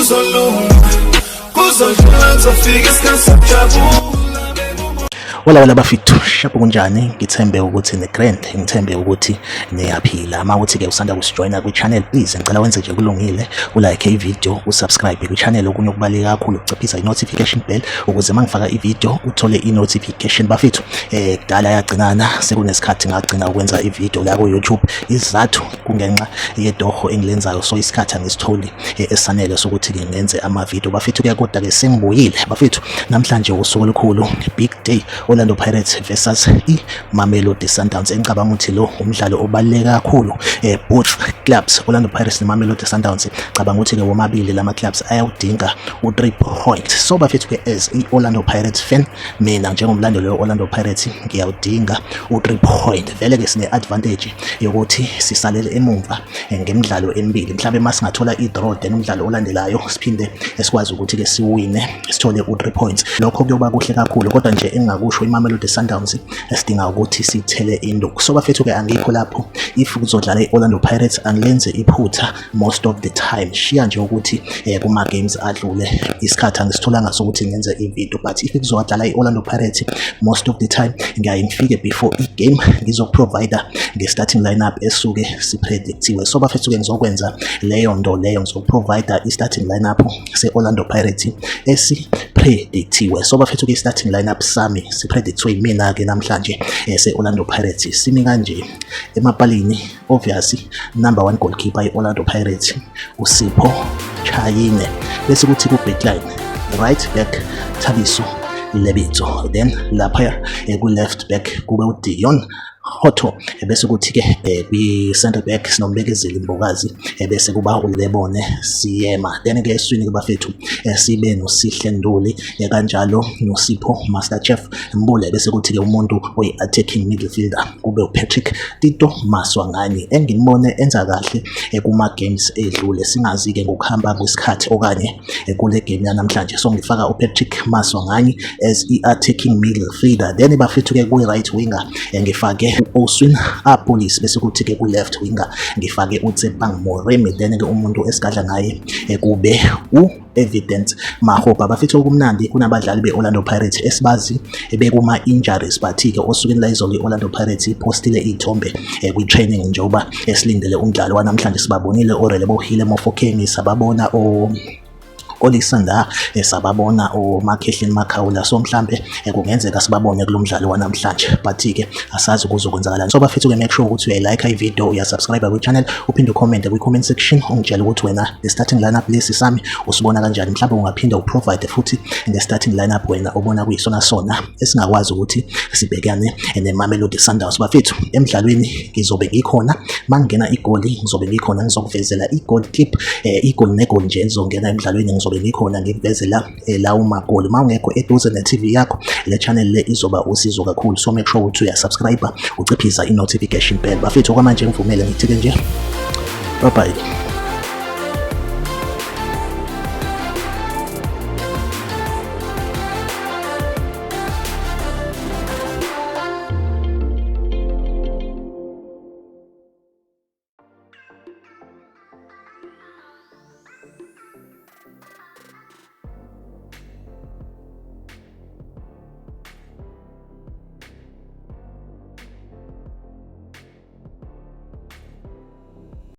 kuzolunga, kuzodlula ngizofika isikhathi sokujabula. Wala bafethu shapo kunjani ngithembe ukuthi negrand ngithembe ukuthi niyaphila ama uthi ke usanda kusijoina ku channel please ngicela wenze nje kulungile ulike i-video usubscribe ku channel okunye okubaleka kakhulu ukuciphisa i-notification bell ukuze mangifaka i-video uthole i-notification bafethu kudala yagcinana sekunesikhathi ngagcina ukwenza i-video la ku YouTube izathu kungenxa yedoho engilenzayo so isikhathi angisitholi esanele sokuthi ngenze ama video bafethu kuyakodwa ke sengibuyile bafethu namhlanje usuku olukhulu big day Orlando Pirates versus iMamelodi Sundowns engicabanga ukuthi lo umdlalo obaleka kakhulu both clubs Orlando Pirates neMamelodi Sundowns cabanga ukuthi ke womabili lama clubs ayawudinga u3 points so bafethu ke as iOrlando Pirates fan mina njengomlandeli weOrlando Pirates ngiyawudinga u3 point vele ke sine advantage yokuthi sisalele emumva ngemidlalo emibili mhlawumbe masingathola idraw then umdlalo olandelayo siphinde esikwazi ukuthi ke siwine sithole u3 points lokho kuyoba kuhle kakhulu kodwa nje engakusho iMamelodi Sundowns esidinga ukuthi sithele induku so bafethu ke angikho lapho if kuzodlala iOrlando Pirates angilenze iphutha most of the time shiya nje ukuthi kuma games adlule isikhathi angisitholanga sokuthi ngenze ivideo but if kuzodlala iOrlando Pirates most of the time ngiyaye ngifike before igame ngizoprovider nge-starting lineup esuke sipredictiwe so bafethu ke ngizokwenza leyo nto leyo ngizoprovider i-starting lineup se-Orlando Pirates esipredictiwe so bafethu ke i-starting lineup sami sipredictwe mina ke namhlanje se-Orlando Pirates simi kanje emapalini obviously number 1 goalkeeper i-Orlando Pirates uSipho Chayine bese kuthi ku backline right back Thabiso Lebitso then lapha ku left back kube uDion Hotto bese kuthi ke kwi center back sinombekezeli Mbokazi bese kuba uLebone Siyema then ke eswini kubafethu sibe noSihle Nduli kanjalo noSipho Master Chef Mbule bese kuthi ke umuntu oyi attacking midfielder kube uPatrick Tito Maswangani engimone enza kahle kuma games edlule singazi ke ngokuhamba kwesikhathi okanye kule game yanamhlanje so ngifaka uPatrick Maswangani as i-attacking midfielder then bafethu ke ku right winger ngifake Oswin Police bese kuthi ke ku left winger ngifake uTsepang Moremi then ke umuntu esigadla ngaye kube Evidence Mahopa bafethu okumnandi kunabadlali beOrlando Pirates esibazi bekuma injuries but ke osukwini la izolo iOrlando Pirates ipostile ithombe kwi training njengoba esilindele umdlalo wanamhlanje sibabonile oRelebohile Mofokeng sababona Olisanda sababona uMakhehleni Makhawula so mhlambe kungenzeka sibabone kulomdlalo wanamhlanje but ke asazi kuzokwenzakalani so bafethu ke make sure ukuthi uyayilike i-video uyasubscribe ku channel uphinde ucomment ku comment section ungitshela ukuthi wena the starting lineup lesi sami usibona kanjani mhlawumbe ungaphinda uprovide futhi the starting lineup wena ubona kuyisona sona esingakwazi ukuthi sibhekane neMamelodi Sundowns bafethu emidlalweni ngizobe ngikhona mangena igoli ngizobe ngikhona ngizokuvezela i-goal clip i-goal ne-goal nje ngizongena emidlalweni ngizobe ngikhona ngikuvezela lawo magoli mawungekho eduze ne-TV yakho le channel le izoba usizo kakhulu so make sure ukuthi uyasubscribe uciphisa i-notification bell bafethu kwamanje ngivumele ngithi ke nje bye bye.